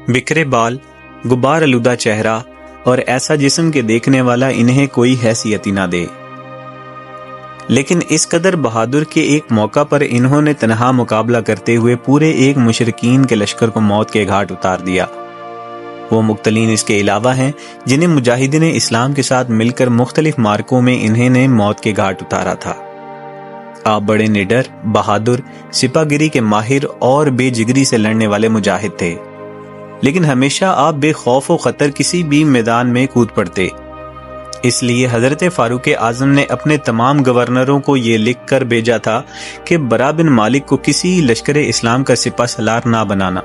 بکھرے بال، غبار آلودہ چہرہ اور ایسا جسم کے دیکھنے والا انہیں کوئی حیثیت ہی نہ دے۔ لیکن اس قدر بہادر کہ ایک موقع پر انہوں نے تنہا مقابلہ کرتے ہوئے پورے ایک مشرکین کے لشکر کو موت کے گھاٹ اتار دیا۔ وہ مقتلین اس کے علاوہ ہیں جنہیں مجاہدین اسلام کے ساتھ مل کر مختلف مارکوں میں انہیں نے موت کے گھاٹ اتارا تھا۔ آپ بڑے نڈر، بہادر، سپاہ گیری کے ماہر اور بے جگری سے لڑنے والے مجاہد تھے، لیکن ہمیشہ آپ بے خوف و خطر کسی بھی میدان میں کود پڑتے۔ اس لیے حضرت فاروق اعظم نے اپنے تمام گورنروں کو یہ لکھ کر بھیجا تھا کہ برا بن مالک کو کسی لشکر اسلام کا سپہ سالار نہ بنانا،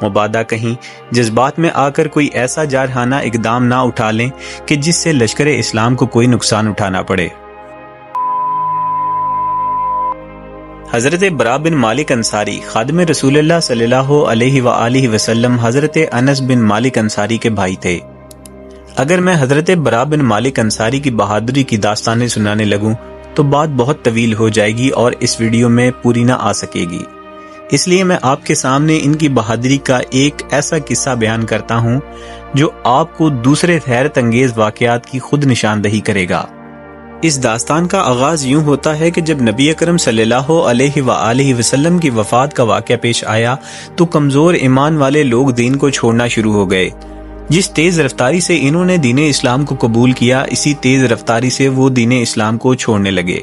مبادا کہیں جذبات میں آ کر کوئی ایسا جارحانہ اقدام نہ اٹھا لیں کہ جس سے لشکر اسلام کو کوئی نقصان اٹھانا پڑے۔ حضرت برا بن مالک انصاری خادم رسول اللہ صلی اللہ علیہ وآلہ وسلم حضرت انس بن مالک انصاری کے بھائی تھے۔ اگر میں حضرت برا بن مالک انصاری کی بہادری کی داستانیں سنانے لگوں تو بات بہت طویل ہو جائے گی اور اس ویڈیو میں پوری نہ آ سکے گی، اس لیے میں آپ کے سامنے ان کی بہادری کا ایک ایسا قصہ بیان کرتا ہوں جو آپ کو دوسرے حیرت انگیز واقعات کی خود نشاندہی کرے گا۔ اس داستان کا آغاز یوں ہوتا ہے کہ جب نبی اکرم صلی اللہ علیہ وآلہ وسلم کی وفات کا واقعہ پیش آیا تو کمزور ایمان والے لوگ دین کو چھوڑنا شروع ہو گئے۔ جس تیز رفتاری سے انہوں نے دین اسلام کو قبول کیا، اسی تیز رفتاری سے وہ دین اسلام کو چھوڑنے لگے۔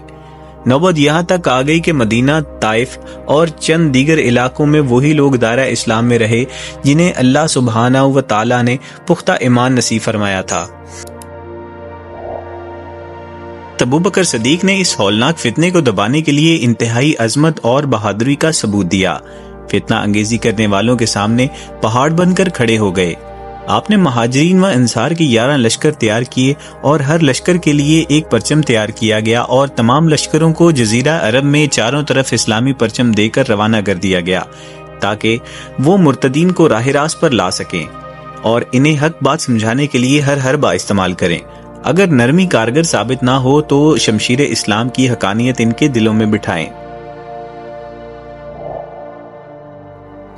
نوبت یہاں تک آ گئی کہ مدینہ، طائف اور چند دیگر علاقوں میں وہی لوگ دائرہ اسلام میں رہے جنہیں اللہ سبحانہ و تعالی نے پختہ ایمان نصیب فرمایا تھا۔ ابوبکر صدیق نے اس ہولناک فتنے کو دبانے کے لیے انتہائی عظمت اور بہادری کا ثبوت دیا۔ فتنہ انگیزی کرنے والوں کے سامنے پہاڑ بن کر کھڑے ہو گئے۔ آپ نے مہاجرین و انصار کی 11 لشکر تیار کیے اور ہر لشکر کے لیے ایک پرچم تیار کیا گیا اور تمام لشکروں کو جزیرہ عرب میں چاروں طرف اسلامی پرچم دے کر روانہ کر دیا گیا تاکہ وہ مرتدین کو راہ راست پر لا سکیں اور انہیں حق بات سمجھانے کے لیے ہر حربہ استعمال کریں۔ اگر نرمی کارگر ثابت نہ ہو تو شمشیر اسلام کی حقانیت ان کے دلوں میں بٹھائیں۔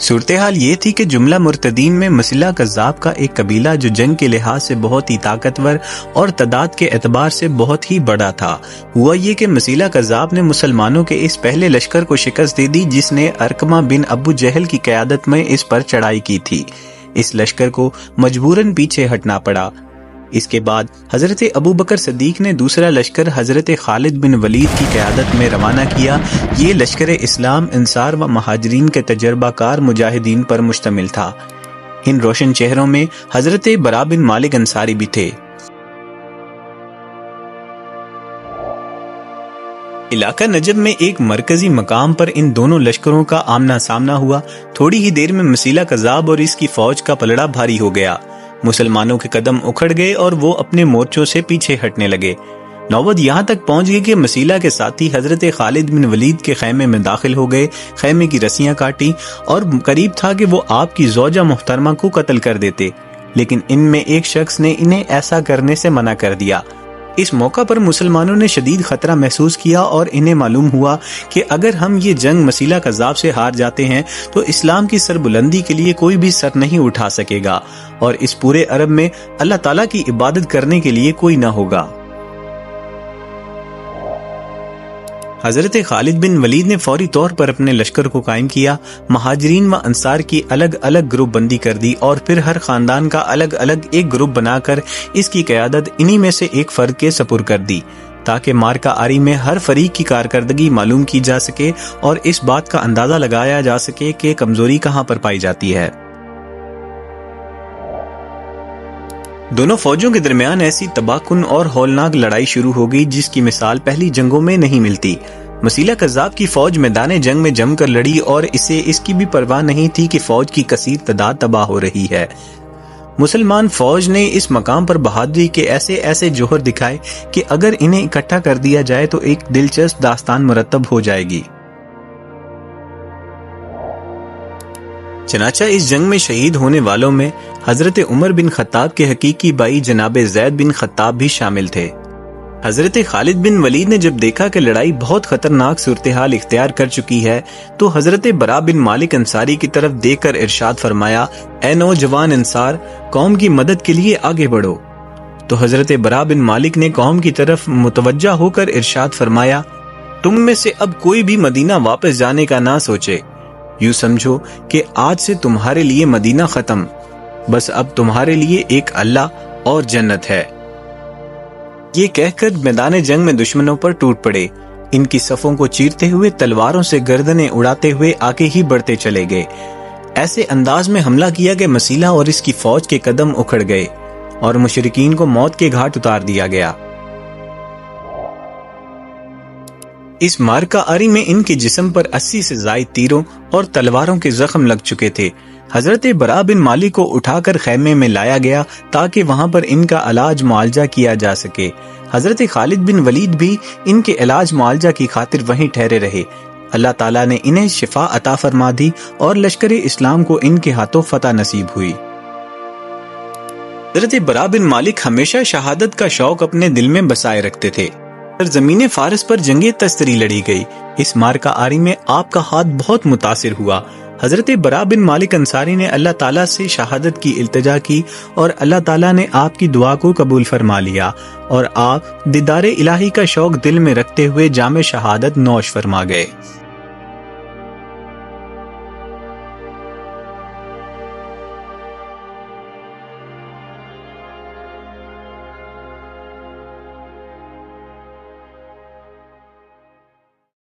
صورتحال یہ تھی کہ جملہ مرتدین میں مسلح کذاب کا ایک قبیلہ جو جنگ کے لحاظ سے بہت ہی طاقتور اور تعداد کے اعتبار سے بہت ہی بڑا تھا۔ ہوا یہ کہ مسلح کذاب نے مسلمانوں کے اس پہلے لشکر کو شکست دے دی جس نے ارقمہ بن ابو جہل کی قیادت میں اس پر چڑھائی کی تھی۔ اس لشکر کو مجبوراً پیچھے ہٹنا پڑا۔ اس کے بعد حضرت ابوبکر صدیق نے دوسرا لشکر حضرت خالد بن ولید کی قیادت میں روانہ کیا۔ یہ لشکر اسلام انصار و مہاجرین کے تجربہ کار مجاہدین پر مشتمل تھا۔ ان روشن چہروں میں حضرت برا بن مالک انصاری بھی تھے۔ علاقہ نجب میں ایک مرکزی مقام پر ان دونوں لشکروں کا آمنا سامنا ہوا۔ تھوڑی ہی دیر میں مسیلہ کذاب اور اس کی فوج کا پلڑا بھاری ہو گیا۔ مسلمانوں کے قدم اکھڑ گئے اور وہ اپنے مورچوں سے پیچھے ہٹنے لگے۔ نوبت یہاں تک پہنچ گئی کہ مسیلہ کے ساتھی حضرت خالد بن ولید کے خیمے میں داخل ہو گئے، خیمے کی رسیاں کاٹی اور قریب تھا کہ وہ آپ کی زوجہ محترمہ کو قتل کر دیتے، لیکن ان میں ایک شخص نے انہیں ایسا کرنے سے منع کر دیا۔ اس موقع پر مسلمانوں نے شدید خطرہ محسوس کیا اور انہیں معلوم ہوا کہ اگر ہم یہ جنگ مسیلہ کذاب سے ہار جاتے ہیں تو اسلام کی سربلندی کے لیے کوئی بھی سر نہیں اٹھا سکے گا اور اس پورے عرب میں اللہ تعالیٰ کی عبادت کرنے کے لیے کوئی نہ ہوگا۔ حضرت خالد بن ولید نے فوری طور پر اپنے لشکر کو قائم کیا، مہاجرین و انصار کی الگ الگ گروپ بندی کر دی اور پھر ہر خاندان کا الگ الگ ایک گروپ بنا کر اس کی قیادت انہی میں سے ایک فرد کے سپرد کر دی تاکہ مارکہ آری میں ہر فریق کی کارکردگی معلوم کی جا سکے اور اس بات کا اندازہ لگایا جا سکے کہ کمزوری کہاں پر پائی جاتی ہے۔ دونوں فوجوں کے درمیان ایسی تباکن اور ہولناک لڑائی شروع ہو گئی جس کی مثال پہلی جنگوں میں نہیں ملتی۔ مسیلہ کذاب کی فوج میدان جنگ میں جم کر لڑی اور اسے اس کی بھی پرواہ نہیں تھی کہ فوج کی کثیر تعداد تباہ ہو رہی ہے۔ مسلمان فوج نے اس مقام پر بہادری کے ایسے ایسے جوہر دکھائے کہ اگر انہیں اکٹھا کر دیا جائے تو ایک دلچسپ داستان مرتب ہو جائے گی۔ چنانچہ اس جنگ میں شہید ہونے والوں میں حضرت عمر بن خطاب کے حقیقی بھائی جناب زید بن خطاب بھی شامل تھے۔ حضرت خالد بن ولید نے جب دیکھا کہ لڑائی بہت خطرناک صورتحال اختیار کر چکی ہے تو حضرت برا بن مالک انصاری کی طرف دیکھ کر ارشاد فرمایا، اے نوجوان انصار، قوم کی مدد کے لیے آگے بڑھو۔ تو حضرت برا بن مالک نے قوم کی طرف متوجہ ہو کر ارشاد فرمایا، تم میں سے اب کوئی بھی مدینہ واپس جانے کا نہ سوچے، یوں سمجھو کہ آج سے تمہارے لیے مدینہ ختم، بس اب تمہارے لیے ایک اللہ اور جنت ہے۔ یہ کہہ کر میدان جنگ میں دشمنوں پر ٹوٹ پڑے، ان کی صفوں کو چیرتے ہوئے تلواروں سے گردنیں اڑاتے ہوئے آگے ہی بڑھتے چلے گئے۔ ایسے انداز میں حملہ کیا کہ مسیلہ اور اس کی فوج کے قدم اکھڑ گئے اور مشرکین کو موت کے گھاٹ اتار دیا گیا۔ اس معرکہ آری میں ان کے جسم پر 80 سے زائد تیروں اور تلواروں کے زخم لگ چکے تھے۔ حضرت برا بن مالک کو اٹھا کر خیمے میں لایا گیا تاکہ وہاں پر ان کا علاج معالجہ کیا جا سکے۔ حضرت خالد بن ولید بھی ان کے علاج معالجہ کی خاطر وہیں ٹھہرے رہے۔ اللہ تعالیٰ نے انہیں شفا عطا فرما دی اور لشکر اسلام کو ان کے ہاتھوں فتح نصیب ہوئی۔ حضرت برا بن مالک ہمیشہ شہادت کا شوق اپنے دل میں بسائے رکھتے تھے۔ زمین فارس پر جنگ تستری لڑی گئی۔ اس معرکہ آری میں آپ کا ہاتھ بہت متاثر ہوا۔ حضرت برا بن مالک انصاری نے اللہ تعالیٰ سے شہادت کی التجا کی اور اللہ تعالیٰ نے آپ کی دعا کو قبول فرما لیا اور آپ دیدار الہی کا شوق دل میں رکھتے ہوئے جام شہادت نوش فرما گئے۔